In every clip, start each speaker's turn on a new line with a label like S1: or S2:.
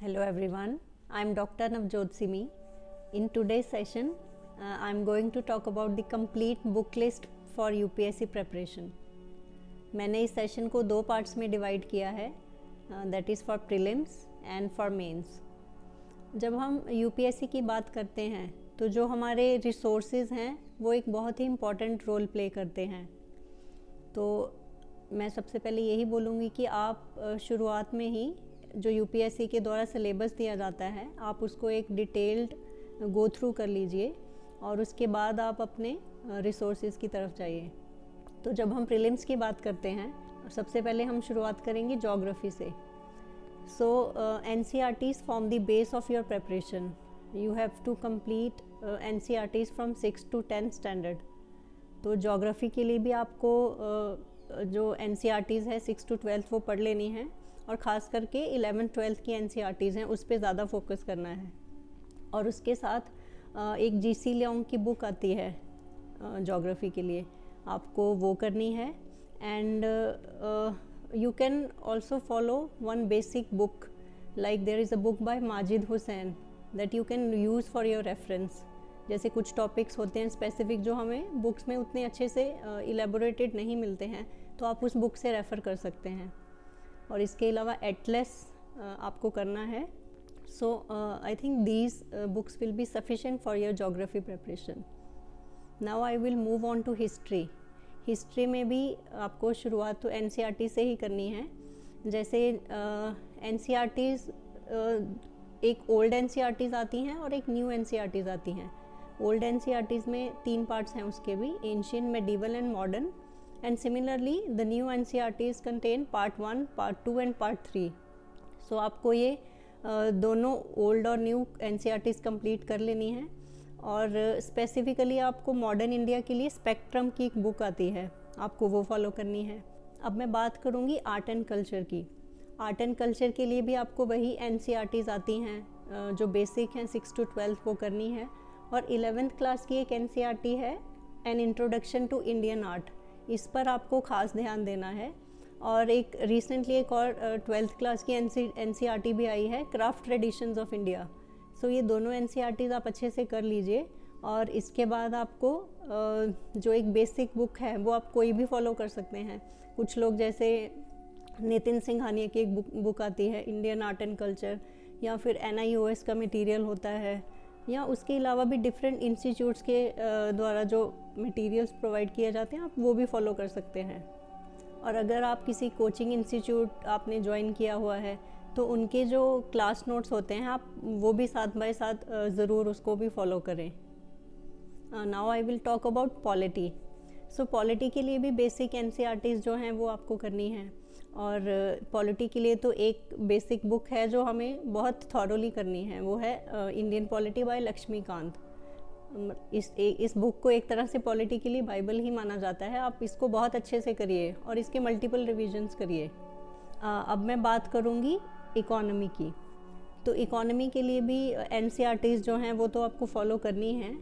S1: Hello everyone, I am Dr. Navjot Simi. In today's session, I am going to talk about the complete book list for UPSC preparation. मैंने इस session को दो parts में divide किया है, that is for prelims and for mains. जब हम UPSC की बात करते हैं तो जो हमारे रिसोर्सेज हैं वो एक बहुत ही इम्पॉर्टेंट रोल प्ले करते हैं. तो मैं सबसे पहले यही बोलूँगी कि आप शुरुआत में ही जो UPSC के द्वारा सिलेबस दिया जाता है आप उसको एक डिटेल्ड गो थ्रू कर लीजिए और उसके बाद आप अपने रिसोर्सेज की तरफ जाइए. तो जब हम प्रीलिम्स की बात करते हैं सबसे पहले हम शुरुआत करेंगे ज्योग्राफी से. So NCERTs form the base of your preparation. You have to complete NCERTs from 6 to 10 standard. तो ज्योग्राफी के लिए भी आपको जो NCERTs है 6 to 12 वो पढ़ लेनी है और ख़ास करके 11th-12th की NCERTs हैं उस पर ज़्यादा फोकस करना है. और उसके साथ एक GC लियोंग की बुक आती है ज्योग्राफी के लिए, आपको वो करनी है. And you can also follow one basic book like there is a book by Majid Hussain that you can use for your reference. जैसे कुछ टॉपिक्स होते हैं स्पेसिफिक जो हमें बुक्स में उतने अच्छे से इलेबोरेटेड नहीं मिलते हैं तो आप उस बुक से रेफ़र कर सकते हैं. और इसके अलावा एटलस आपको करना है. So I think these books will be sufficient for your geography preparation. Now I will move on to history. History में भी आपको शुरुआत तो NCERT से ही करनी है. जैसे NCERTs एक ओल्ड NCERTs आती हैं और एक न्यू NCERTs आती हैं. ओल्ड NCERTs में 3 पार्ट्स हैं उसके भी, ancient, medieval and modern. And similarly the new NCERTs contain part 1, part 2 and part 3. So आपको ये दोनों ओल्ड और न्यू NCERTs कंप्लीट कर लेनी है. और स्पेसिफिकली आपको मॉडर्न इंडिया के लिए स्पेक्ट्रम की एक बुक आती है, आपको वो फॉलो करनी है. अब मैं बात करूँगी आर्ट एंड कल्चर की. आर्ट एंड कल्चर के लिए भी आपको वही NCERTs आती हैं जो बेसिक हैं 6 to 12 वो करनी है. और 11th क्लास की एक NCERT है an introduction to Indian art, इस पर आपको ख़ास ध्यान देना है. और एक रिसेंटली एक और 12th क्लास की NCERT भी आई है, क्राफ्ट ट्रेडिशंस ऑफ इंडिया. सो ये दोनों NCERTs आप अच्छे से कर लीजिए. और इसके बाद आपको जो एक बेसिक बुक है वो आप कोई भी फॉलो कर सकते हैं. कुछ लोग जैसे नितिन सिंघानिया की एक बुक आती है इंडियन आर्ट एंड कल्चर, या फिर NIOS का मटेरियल होता है, या उसके अलावा भी डिफरेंट इंस्टीट्यूट्स के द्वारा जो मटेरियल्स प्रोवाइड किए जाते हैं आप वो भी फॉलो कर सकते हैं. और अगर आप किसी कोचिंग इंस्टीट्यूट आपने ज्वाइन किया हुआ है तो उनके जो क्लास नोट्स होते हैं आप वो भी साथ बाय साथ ज़रूर उसको भी फॉलो करें. Now I will talk about polity. So polity के लिए भी बेसिक NCERTs जो हैं वो आपको करनी है. और पॉलिटी के लिए तो एक बेसिक बुक है जो हमें बहुत थॉरोली करनी है, वो है इंडियन पॉलिटी बाय लक्ष्मीकांत. इस बुक को एक तरह से पॉलिटी के लिए बाइबल ही माना जाता है. आप इसको बहुत अच्छे से करिए और इसके मल्टीपल रिविजन्स करिए. अब मैं बात करूँगी इकोनॉमी की. तो इकोनॉमी के लिए भी NCERTs जो हैं वो तो आपको फॉलो करनी है.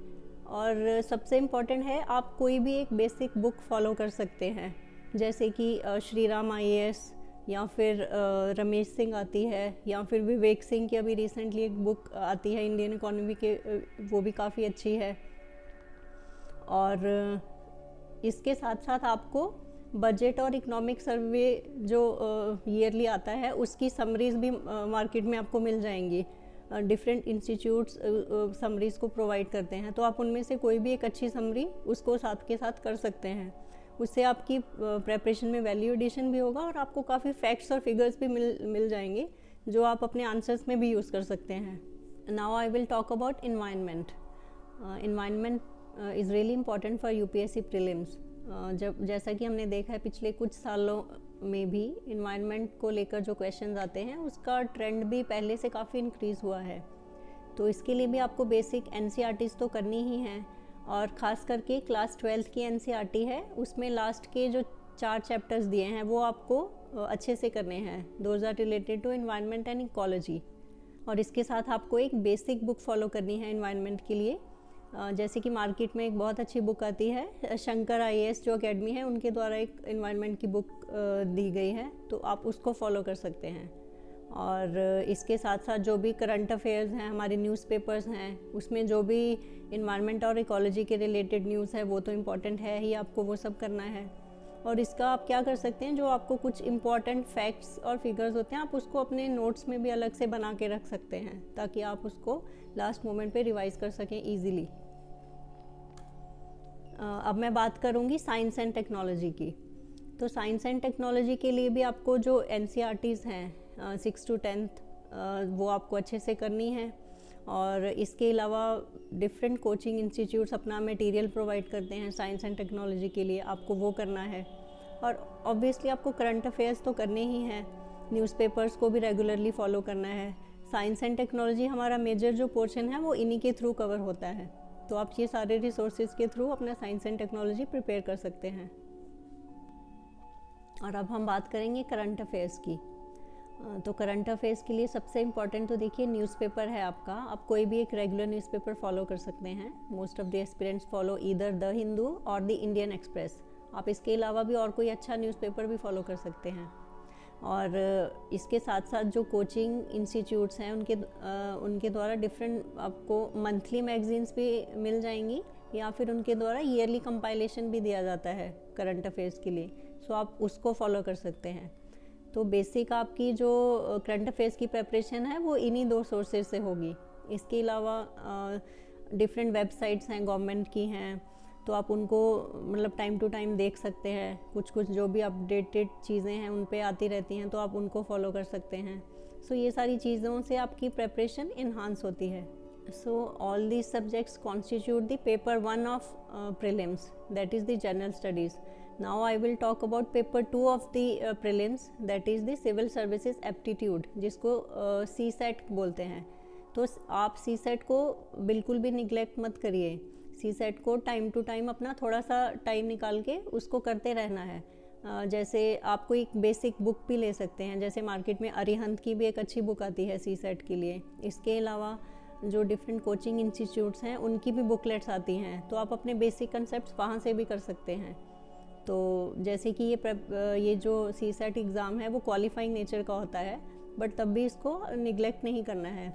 S1: और सबसे इम्पॉर्टेंट है आप कोई भी एक बेसिक बुक फॉलो कर सकते हैं, जैसे कि श्रीराम IAS, या फिर रमेश सिंह आती है, या फिर विवेक सिंह की अभी रिसेंटली एक बुक आती है इंडियन इकोनॉमी के, वो भी काफ़ी अच्छी है. और इसके साथ साथ आपको बजट और इकोनॉमिक सर्वे जो ईयरली आता है उसकी समरीज भी मार्केट में आपको मिल जाएंगी. डिफरेंट इंस्टीट्यूट्स समरीज को प्रोवाइड करते हैं, तो आप उनमें से कोई भी एक अच्छी समरी उसको साथ के साथ कर सकते हैं. उससे आपकी प्रेपरेशन में वैल्यू एडिशन भी होगा और आपको काफ़ी फैक्ट्स और फिगर्स भी मिल जाएंगे जो आप अपने आंसर्स में भी यूज़ कर सकते हैं. Now I will talk about environment. Environment is really important for UPSC prelims. जैसा कि हमने देखा है पिछले कुछ सालों में भी इन्वायरमेंट को लेकर जो क्वेश्चंस आते हैं उसका ट्रेंड भी पहले से काफ़ी इंक्रीज़ हुआ है. तो इसके लिए भी आपको बेसिक NCERTs तो करनी ही हैं. और ख़ास करके क्लास 12th की NCERT है उसमें लास्ट के जो 4 चैप्टर्स दिए हैं वो आपको अच्छे से करने हैं. Those are related to environment and ecology. और इसके साथ आपको एक बेसिक बुक फॉलो करनी है एनवायरनमेंट के लिए. जैसे कि मार्केट में एक बहुत अच्छी बुक आती है शंकर IAS जो अकेडमी है उनके द्वारा एक एनवायरनमेंट की बुक दी गई है, तो आप उसको फॉलो कर सकते हैं. और इसके साथ साथ जो भी करंट अफेयर्स हैं, हमारे न्यूज़पेपर्स हैं, उसमें जो भी इन्वायरमेंट और इकोलॉजी के रिलेटेड न्यूज़ है वो तो इम्पॉर्टेंट है ही, आपको वो सब करना है। और इसका आप क्या कर सकते हैं, जो आपको कुछ इम्पॉर्टेंट फैक्ट्स और फिगर्स होते हैं आप उसको अपने नोट्स में भी अलग से बना के रख सकते हैं, ताकि आप उसको लास्ट मोमेंट पे रिवाइज कर सकें ईजीली। अब मैं बात करूँगी साइंस एंड टेक्नोलॉजी की। तो साइंस एंड टेक्नोलॉजी के लिए भी आपको जो NCERTs हैं 6 to 10th वो आपको अच्छे से करनी है। और इसके अलावा डिफरेंट कोचिंग इंस्टीट्यूट्स अपना मटेरियल प्रोवाइड करते हैं साइंस एंड टेक्नोलॉजी के लिए, आपको वो करना है। और ऑब्वियसली आपको करंट अफेयर्स तो करने ही हैं, न्यूज़पेपर्स को भी रेगुलरली फॉलो करना है। साइंस एंड टेक्नोलॉजी हमारा मेजर जो पोर्शन है वो इन्हीं के थ्रू कवर होता है, तो आप ये सारे रिसोर्सेज के थ्रू अपना साइंस एंड टेक्नोलॉजी प्रिपेयर कर सकते हैं। और अब हम बात करेंगे करंट अफेयर्स की। तो करंट अफेयर्स के लिए सबसे इम्पॉर्टेंट तो देखिए न्यूज़पेपर है आपका। आप कोई भी एक रेगुलर न्यूज़पेपर फॉलो कर सकते हैं। Most of the aspirants follow either the Hindu और द इंडियन एक्सप्रेस। आप इसके अलावा भी और कोई अच्छा न्यूज़पेपर भी फॉलो कर सकते हैं। और इसके साथ साथ जो कोचिंग इंस्टीट्यूट्स हैं उनके द्वारा डिफरेंट आपको मंथली मैगजीन्स भी मिल जाएंगी, या फिर उनके द्वारा ईयरली कंपाइलेशन भी दिया जाता है करंट अफेयर्स के लिए, सो आप उसको फॉलो कर सकते हैं। तो बेसिक आपकी जो करंट अफेयर्स की प्रेपरेशन है वो इन्हीं 2 सोर्सेज से होगी। इसके अलावा डिफरेंट वेबसाइट्स हैं गवर्नमेंट की हैं, तो आप उनको मतलब टाइम टू टाइम देख सकते हैं। कुछ जो भी अपडेटेड चीज़ें हैं उन पे आती रहती हैं, तो आप उनको फॉलो कर सकते हैं। सो ये सारी चीज़ों से आपकी प्रेपरेशन इन्हांस होती है। So all these subjects constitute the paper 1 of prelims, that is the general studies. Now I will talk about paper 2 of the prelims, that is the civil services aptitude, जिसको CSAT बोलते हैं। तो आप CSAT को बिल्कुल भी neglect मत करिए। CSAT को टाइम टू टाइम अपना थोड़ा सा टाइम निकाल के उसको करते रहना है। जैसे आप कोई एक बेसिक बुक भी ले सकते हैं, जैसे मार्केट में अरिहंत की भी एक अच्छी बुक आती है CSAT के लिए। इसके अलावा जो डिफरेंट कोचिंग इंस्टीट्यूट्स हैं उनकी भी बुकलेट्स आती हैं, तो आप अपने बेसिक कंसेप्ट्स वहाँ से भी कर सकते हैं। तो जैसे कि ये जो CSAT एग्ज़ाम है वो क्वालिफाइंग नेचर का होता है, बट तब भी इसको निगलेक्ट नहीं करना है।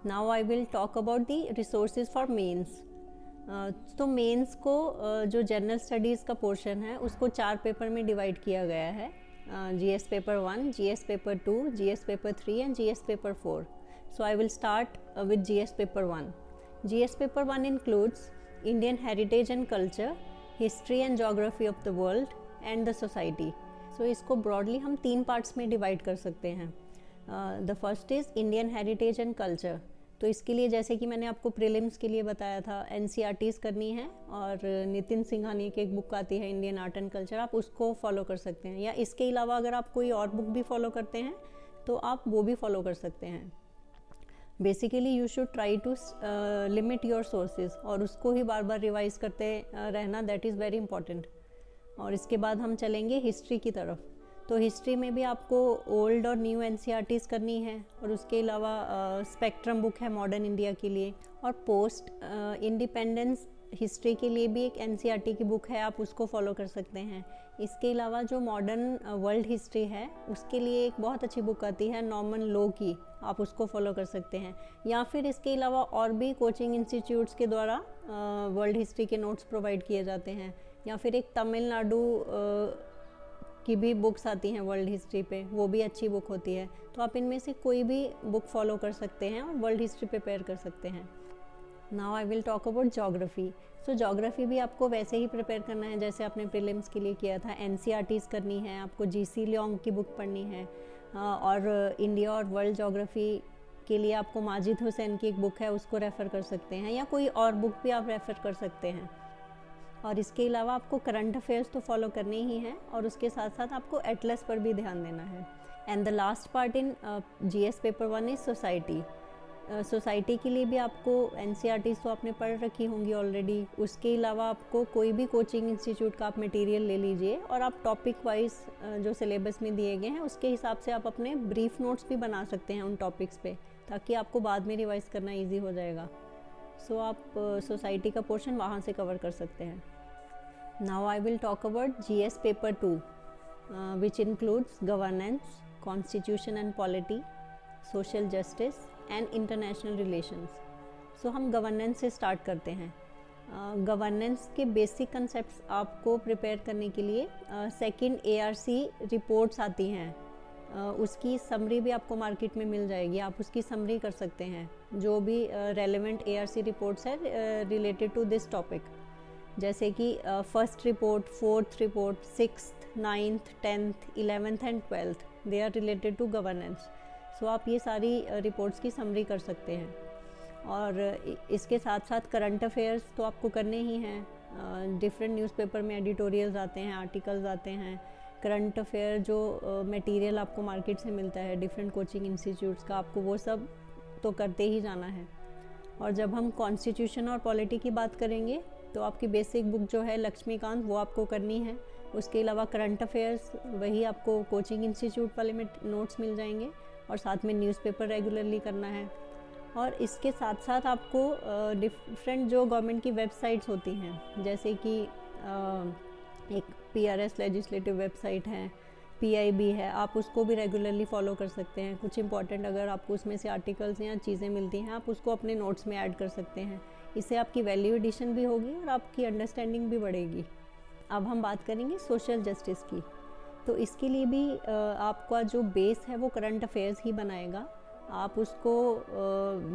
S1: Now I will talk about the resources for mains. तो मेंस को जो जनरल स्टडीज़ का पोर्शन है उसको 4 पेपर में डिवाइड किया गया है। GS paper 1, GS paper 2, GS paper 3 and GS paper 4. So I will start with GS paper 1. GS paper 1 includes Indian heritage and culture, history and geography of the world and the society. So इसको broadly हम 3 parts में divide कर सकते हैं। The first is Indian heritage and culture. तो इसके लिए जैसे कि मैंने आपको प्रीलिम्स के लिए बताया था, NCERTs करनी है और नितिन सिंघानिया की एक बुक आती है इंडियन आर्ट एंड कल्चर, आप उसको फॉलो कर सकते हैं। या इसके अलावा अगर आप कोई और बुक भी फॉलो करते हैं तो आप वो भी फॉलो कर सकते हैं। Basically you should try to limit your sources, और उसको ही बार बार रिवाइज करते रहना, दैट इज़ वेरी इंपॉर्टेंट। और इसके बाद हम चलेंगे हिस्ट्री की तरफ। तो हिस्ट्री में भी आपको ओल्ड और न्यू NCERTs करनी है, और उसके अलावा स्पेक्ट्रम बुक है मॉडर्न इंडिया के लिए, और पोस्ट इंडिपेंडेंस हिस्ट्री के लिए भी एक NCERT की बुक है, आप उसको फॉलो कर सकते हैं। इसके अलावा जो मॉडर्न वर्ल्ड हिस्ट्री है उसके लिए एक बहुत अच्छी बुक आती है नॉर्मन लो की, आप उसको फॉलो कर सकते हैं। या फिर इसके अलावा और भी कोचिंग इंस्टीट्यूट्स के द्वारा वर्ल्ड हिस्ट्री के नोट्स प्रोवाइड किए जाते हैं। या फिर एक तमिलनाडु की भी बुक्स आती हैं वर्ल्ड हिस्ट्री पे, वो भी अच्छी बुक होती है। तो आप इनमें से कोई भी बुक फॉलो कर सकते हैं और वर्ल्ड हिस्ट्री प्रिपेयर कर सकते हैं। Now I will talk about geography. So geography भी आपको वैसे ही प्रिपेयर करना है जैसे आपने प्रीलिम्स के लिए किया था। NCERTs करनी है, आपको GC लियोंग की बुक पढ़नी है, और इंडिया और वर्ल्ड जोग्राफी के लिए आपको माजिद हुसैन की एक बुक है उसको रेफ़र कर सकते हैं, या कोई और बुक भी आप रेफ़र कर सकते हैं। और इसके अलावा आपको करंट अफेयर्स तो फॉलो करने ही हैं, और उसके साथ साथ आपको एटलस पर भी ध्यान देना है। And the last part in GS paper 1 is society. Society के लिए भी आपको NCERTs तो आपने पढ़ रखी होंगी ऑलरेडी। उसके अलावा आपको कोई भी कोचिंग इंस्टीट्यूट का आप मटेरियल ले लीजिए, और आप टॉपिक वाइज जो सिलेबस में दिए गए हैं उसके हिसाब से आप अपने ब्रीफ नोट्स भी बना सकते हैं उन टॉपिक्स पे, ताकि आपको बाद में रिवाइज करना ईजी हो जाएगा। सो आप सोसाइटी का पोर्शन वहाँ से कवर कर सकते हैं। Now I will talk about GS paper 2 which includes governance, constitution and polity, social justice and international relations. So हम गवर्नेंस से स्टार्ट करते हैं। गवर्नेंस के बेसिक कंसेप्ट्स आपको प्रिपेयर करने के लिए सेकंड ARC रिपोर्ट्स आती हैं, उसकी समरी भी आपको मार्केट में मिल जाएगी, आप उसकी समरी कर सकते हैं। जो भी रेलेवेंट ARC रिपोर्ट्स है रिलेटेड टू दिस टॉपिक, जैसे कि first report, fourth report, 6th, 9th, 10th, 11th and 12th, they are related to governance. So आप ये सारी रिपोर्ट्स की समरी कर सकते हैं। और इसके साथ साथ करंट अफेयर्स तो आपको करने ही हैं। डिफरेंट न्यूज़पेपर में एडिटोरियल्स आते हैं, आर्टिकल्स आते हैं। करंट अफेयर जो मटेरियल आपको मार्केट से मिलता है डिफरेंट कोचिंग इंस्टीट्यूट्स का, आपको वो सब तो करते ही जाना है। और जब हम कॉन्स्टिट्यूशन और पॉलिटी की बात करेंगे तो आपकी बेसिक बुक जो है लक्ष्मीकांत, वो आपको करनी है। उसके अलावा करंट अफेयर्स वही आपको कोचिंग इंस्टीट्यूट वाले में नोट्स मिल जाएंगे, और साथ में न्यूज़पेपर रेगुलरली करना है। और इसके साथ साथ आपको डिफरेंट जो गवर्नमेंट की वेबसाइट्स होती हैं, जैसे कि एक PRS लेजिस्लेटिव वेबसाइट है, PIB है, आप उसको भी रेगुलरली फॉलो कर सकते हैं। कुछ इंपॉर्टेंट अगर आपको उसमें से आर्टिकल्स या चीज़ें मिलती हैं, आप उसको अपने नोट्स में ऐड कर सकते हैं। इससे आपकी वैल्यू एडिशन भी होगी और आपकी अंडरस्टैंडिंग भी बढ़ेगी। अब हम बात करेंगे सोशल जस्टिस की। तो इसके लिए भी आपका जो बेस है वो करंट अफेयर्स ही बनाएगा। आप उसको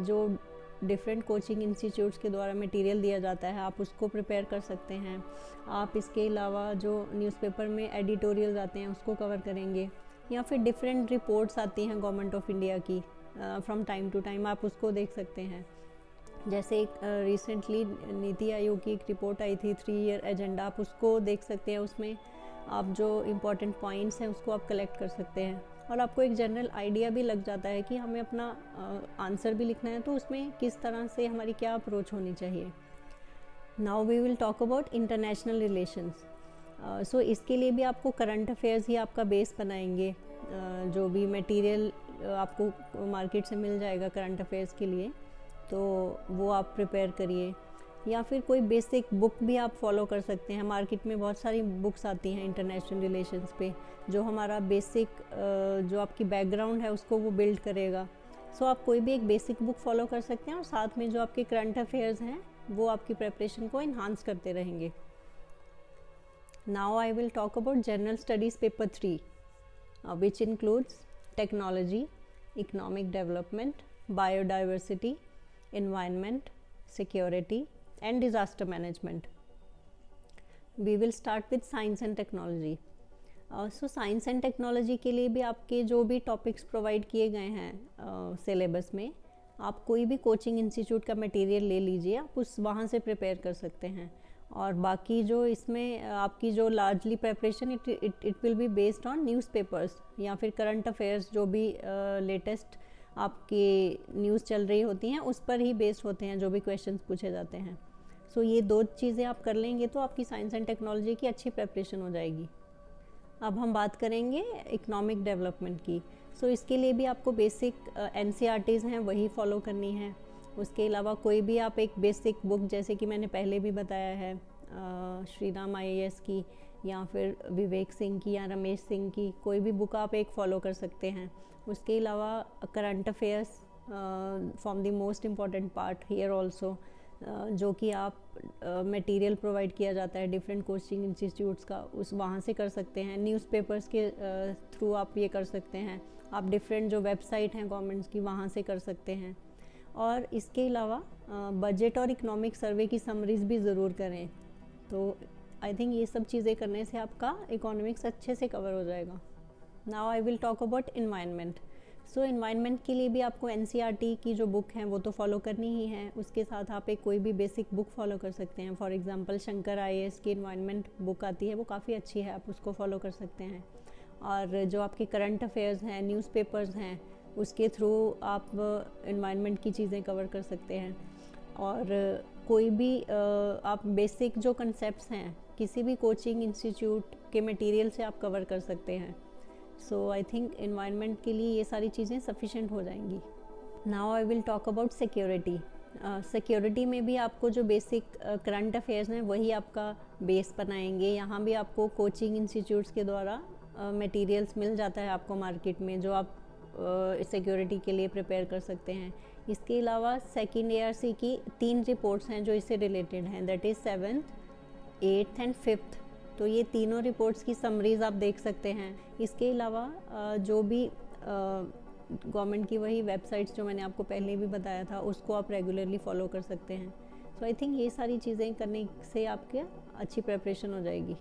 S1: जो डिफरेंट कोचिंग इंस्टीट्यूट्स के द्वारा मटेरियल दिया जाता है, आप उसको प्रिपेयर कर सकते हैं। आप इसके अलावा जो न्यूज़पेपर में एडिटोरियल्स आते हैं उसको कवर करेंगे, या फिर डिफरेंट रिपोर्ट्स आती हैं गवर्नमेंट ऑफ इंडिया की फ्रॉम टाइम टू टाइम, आप उसको देख सकते हैं। जैसे एक रिसेंटली नीति आयोग की एक रिपोर्ट आई थी 3 ईयर एजेंडा, आप उसको देख सकते हैं। उसमें आप जो इम्पोर्टेंट पॉइंट्स हैं उसको आप कलेक्ट कर सकते हैं, और आपको एक जनरल आइडिया भी लग जाता है कि हमें अपना आंसर भी लिखना है तो उसमें किस तरह से हमारी क्या अप्रोच होनी चाहिए। Now we will talk about international relations. So इसके लिए भी आपको करंट अफेयर्स ही आपका बेस बनाएंगे। जो भी मटेरियल आपको मार्केट से मिल जाएगा करंट अफेयर्स के लिए, तो वो आप प्रिपेयर करिए। या फिर कोई बेसिक बुक भी आप फॉलो कर सकते हैं। मार्केट में बहुत सारी बुक्स आती हैं इंटरनेशनल रिलेशंस पे, जो हमारा बेसिक जो आपकी बैकग्राउंड है उसको वो बिल्ड करेगा। सो आप कोई भी एक बेसिक बुक फॉलो कर सकते हैं, और साथ में जो आपके करंट अफेयर्स हैं वो आपकी प्रिपरेशन को इन्हांस करते रहेंगे। Now I will talk about general studies paper 3, which includes technology, economic development, biodiversity, environment, security and disaster management. We will start with science and technology. So science and technology के लिए भी आपके जो भी topics provide किए गए हैं syllabus में, आप कोई भी कोचिंग इंस्टीट्यूट का मटेरियल ले लीजिए, आप उस वहाँ से प्रिपेयर कर सकते हैं। और बाकी जो इसमें आपकी जो largely preparation it will be based on newspapers या फिर करंट अफेयर्स, जो भी लेटेस्ट आपकी न्यूज़ चल रही होती हैं उस पर ही बेस्ड होते हैं जो भी क्वेश्चंस पूछे जाते हैं। सो ये 2 चीज़ें आप कर लेंगे तो आपकी साइंस एंड टेक्नोलॉजी की अच्छी प्रिपरेशन हो जाएगी। अब हम बात करेंगे इकोनॉमिक डेवलपमेंट की। सो इसके लिए भी आपको बेसिक NCERTs हैं वही फॉलो करनी है। उसके अलावा कोई भी आप एक बेसिक बुक, जैसे कि मैंने पहले भी बताया है, श्री राम IAS की या फिर विवेक सिंह की या रमेश सिंह की, कोई भी बुक आप एक फॉलो कर सकते हैं। उसके अलावा current affairs from the most important part here also, जो कि आप मटेरियल प्रोवाइड किया जाता है डिफरेंट कोचिंग इंस्टीट्यूट्स का, उस वहाँ से कर सकते हैं। न्यूज़पेपर्स के थ्रू आप ये कर सकते हैं। आप डिफरेंट जो वेबसाइट हैं गवर्नमेंट्स की वहाँ से कर सकते हैं। और इसके अलावा बजट और इकोनॉमिक सर्वे की समरीज भी ज़रूर करें। तो आई थिंक ये सब चीज़ें करने से आपका इकोनॉमिक्स अच्छे से कवर हो जाएगा। Now I will talk about environment. So environment के लिए भी आपको NCERT की जो बुक हैं वो तो फॉलो करनी ही है। उसके साथ आप एक कोई भी बेसिक बुक फॉलो कर सकते हैं। फॉर एग्जांपल शंकर IAS की इन्वायरमेंट बुक आती है, वो काफ़ी अच्छी है, आप उसको फॉलो कर सकते हैं। और जो आपके करंट अफेयर्स हैं, न्यूज़पेपर्स हैं, उसके थ्रू आप इन्वायरमेंट की चीज़ें कवर कर सकते हैं। और कोई भी आप बेसिक जो कंसेप्ट्स हैं किसी भी कोचिंग इंस्टीट्यूट के मटेरियल से आप कवर कर सकते हैं। सो आई थिंक इन्वायरमेंट के लिए ये सारी चीज़ें सफिशेंट हो जाएंगी। Now I will talk about security. Security में भी आपको जो बेसिक करंट अफेयर्स हैं वही आपका बेस बनाएंगे। यहाँ भी आपको कोचिंग इंस्टीट्यूट्स के द्वारा मटेरियल्स मिल जाता है आपको मार्केट में जो आप सिक्योरिटी के लिए प्रिपेयर कर सकते हैं। इसके अलावा सेकेंड ARC की 3 रिपोर्ट्स हैं जो इससे रिलेटेड हैं, that is 7th, 8th and 5th। तो ये तीनों रिपोर्ट्स की समरीज आप देख सकते हैं। इसके अलावा जो भी गवर्नमेंट की वही वेबसाइट्स जो मैंने आपको पहले भी बताया था उसको आप रेगुलरली फॉलो कर सकते हैं। सो आई थिंक ये सारी चीज़ें करने से आपके अच्छी प्रिपरेशन हो जाएगी।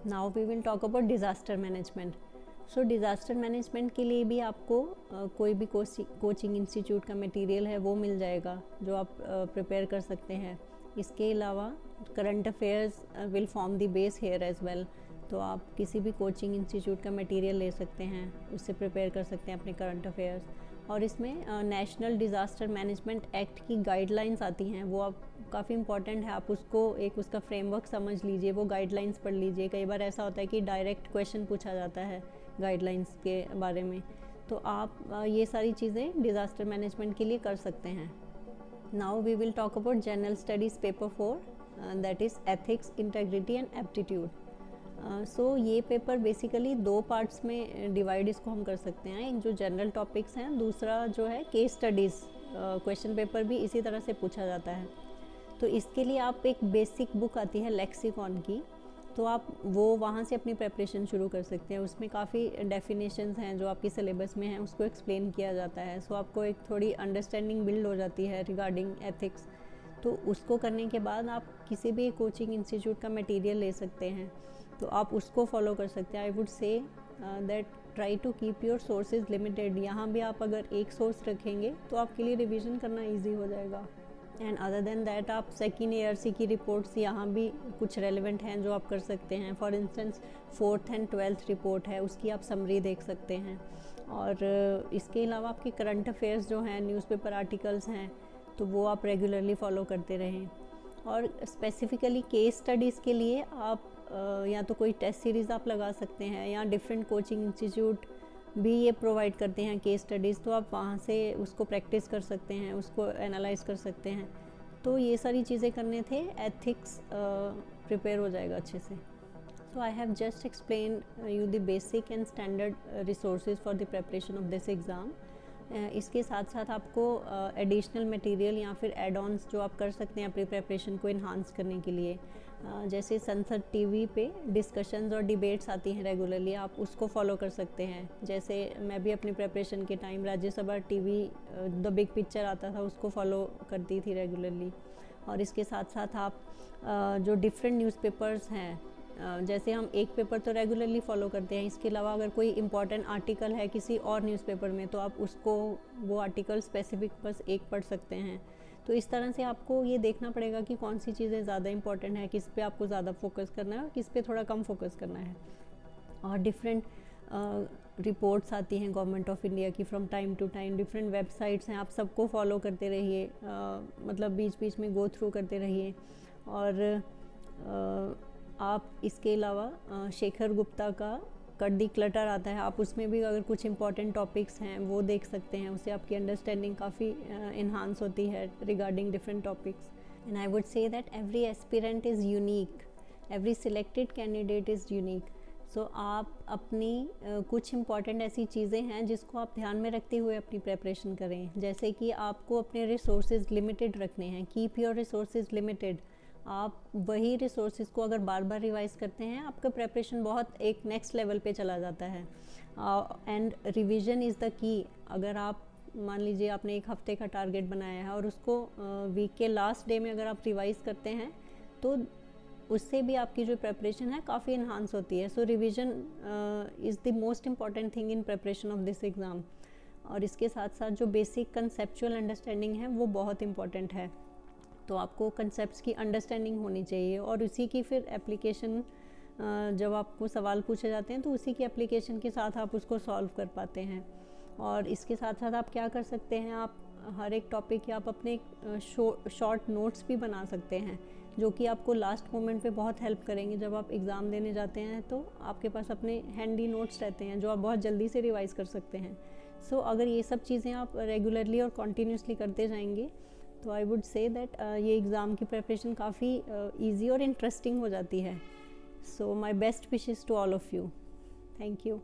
S1: Now we will talk about disaster management. So disaster management के लिए भी आपको कोई भी कोचिंग इंस्टीट्यूट का मटेरियल है वो मिल जाएगा जो आप प्रिपेयर कर सकते हैं। इसके अलावा current affairs will form the base here as well. तो आप किसी भी कोचिंग इंस्टीट्यूट का मटेरियल ले सकते हैं, उससे प्रिपेयर कर सकते हैं अपने करंट अफेयर्स। और इसमें नेशनल डिज़ास्टर मैनेजमेंट एक्ट की गाइडलाइंस आती हैं, वो आप काफ़ी इंपॉर्टेंट है, आप उसको एक उसका फ्रेमवर्क समझ लीजिए, वो गाइडलाइंस पढ़ लीजिए। कई बार ऐसा होता है कि डायरेक्ट क्वेश्चन पूछा जाता है गाइडलाइंस के बारे में, तो आप ये सारी चीज़ें डिज़ास्टर मैनेजमेंट के लिए कर सकते हैं। Now we will talk about general studies paper 4, that is ethics, integrity and aptitude. So ये पेपर बेसिकली 2 पार्ट्स में डिवाइड इसको हम कर सकते हैं। एक जो जनरल टॉपिक्स हैं, दूसरा जो है केस स्टडीज़। क्वेश्चन पेपर भी इसी तरह से पूछा जाता है। तो इसके लिए आप एक बेसिक बुक आती है लेक्सिकॉन की, तो आप वो वहाँ से अपनी प्रिपरेशन शुरू कर सकते हैं। उसमें काफ़ी डेफिनेशंस हैं जो आपकी सिलेबस में हैं, उसको एक्सप्लेन किया जाता है। सो आपको एक थोड़ी अंडरस्टैंडिंग बिल्ड हो जाती है रिगार्डिंग एथिक्स। तो उसको करने के बाद आप किसी भी कोचिंग इंस्टीट्यूट का मटेरियल ले सकते हैं, तो आप उसको फॉलो कर सकते हैं। I would say that try to keep your sources limited. यहाँ भी आप अगर एक सोर्स रखेंगे तो आपके लिए रिवीजन करना ईजी हो जाएगा। एंड अदर देन दैट आप सेकेंड ARC की रिपोर्ट्स यहाँ भी कुछ रेलिवेंट हैं जो आप कर सकते हैं। For instance 4th and 12th report है, उसकी आप समरी देख सकते हैं। और इसके अलावा आपके करंट अफेयर्स जो हैं, न्यूज़पेपर आर्टिकल्स हैं, तो वो आप रेगुलरली फॉलो करते रहें। और स्पेसिफ़िकली केस स्टडीज़ के लिए आप या तो कोई टेस्ट सीरीज़ आप लगा सकते हैं, या डिफरेंट कोचिंग इंस्टीट्यूट भी ये प्रोवाइड करते हैं केस स्टडीज़, तो आप वहाँ से उसको प्रैक्टिस कर सकते हैं, उसको एनालाइज कर सकते हैं। तो ये सारी चीज़ें करने थे, एथिक्स प्रिपेयर हो जाएगा अच्छे से। So I have just explain you the basic and standard resources for the preparation of this exam. इसके साथ साथ आपको एडिशनल मटेरियल या फिर एड ऑन्स जो आप कर सकते हैं अपनी प्रिपरेशन को इन्हांस करने के लिए, जैसे संसद टीवी पे डिस्कशंस और डिबेट्स आती हैं रेगुलरली, आप उसको फॉलो कर सकते हैं। जैसे मैं भी अपनी प्रिपरेशन के time Rajya Sabha TV the big picture आता था, उसको फॉलो करती थी रेगुलरली। और इसके साथ साथ आप जो डिफरेंट न्यूज़पेपर्स हैं, जैसे हम एक पेपर तो रेगुलरली फॉलो करते हैं, इसके अलावा अगर कोई इम्पॉर्टेंट आर्टिकल है किसी और न्यूज़पेपर में, तो आप उसको वो आर्टिकल स्पेसिफिक बस एक पढ़ सकते हैं। तो इस तरह से आपको ये देखना पड़ेगा कि कौन सी चीज़ें ज़्यादा इंपॉर्टेंट है, किस पे आपको ज़्यादा फोकस करना है और किस पे थोड़ा कम फोकस करना है। और डिफरेंट रिपोर्ट्स आती हैं गवर्नमेंट ऑफ इंडिया की from time to time, different websites हैं, आप सबको फॉलो करते रहिए, मतलब बीच बीच में गो थ्रू करते रहिए। और आप इसके अलावा शेखर गुप्ता का कट दी क्लटर आता है, आप उसमें भी अगर कुछ इंपॉर्टेंट टॉपिक्स हैं वो देख सकते हैं, उससे आपकी अंडरस्टैंडिंग काफ़ी इन्हांस होती है regarding different topics. And I would say that every aspirant is unique, every selected candidate is unique. So आप अपनी कुछ इंपॉर्टेंट ऐसी चीज़ें हैं जिसको आप ध्यान में रखते हुए अपनी प्रिपरेशन करें, जैसे कि आपको अपने रिसोर्सेज लिमिटेड रखने हैं, कीप योर रिसोर्सेज लिमिटेड। आप वही रिसोर्सेज को अगर बार बार रिवाइज करते हैं, आपका प्रिपरेशन बहुत एक नेक्स्ट लेवल पे चला जाता है। And revision is the key. अगर आप मान लीजिए आपने एक हफ्ते का टारगेट बनाया है और उसको वीक के लास्ट डे में अगर आप रिवाइज करते हैं, तो उससे भी आपकी जो प्रिपरेशन है काफ़ी इन्हांस होती है। So revision is the most important thing in preparation of this exam. और इसके साथ साथ जो बेसिक कंसेप्चुअल अंडरस्टैंडिंग है वो बहुत इम्पॉर्टेंट है। तो आपको कंसेप्ट्स की अंडरस्टैंडिंग होनी चाहिए और उसी की फिर एप्लीकेशन, जब आपको सवाल पूछे जाते हैं तो उसी की एप्लीकेशन के साथ आप उसको सॉल्व कर पाते हैं। और इसके साथ साथ आप क्या कर सकते हैं, आप हर एक टॉपिक के आप अपने शॉर्ट नोट्स भी बना सकते हैं, जो कि आपको लास्ट मोमेंट पे बहुत हेल्प करेंगे। जब आप एग्ज़ाम देने जाते हैं तो आपके पास अपने हैंडी नोट्स रहते हैं जो आप बहुत जल्दी से रिवाइज़ कर सकते हैं। सो अगर ये सब चीज़ें आप रेगुलरली और कॉन्टीन्यूसली करते जाएंगे, तो आई वुड से दैट ये एग्ज़ाम की प्रिपरेशन काफ़ी ईजी और इंटरेस्टिंग हो जाती है। So my best wishes to all of you. Thank you.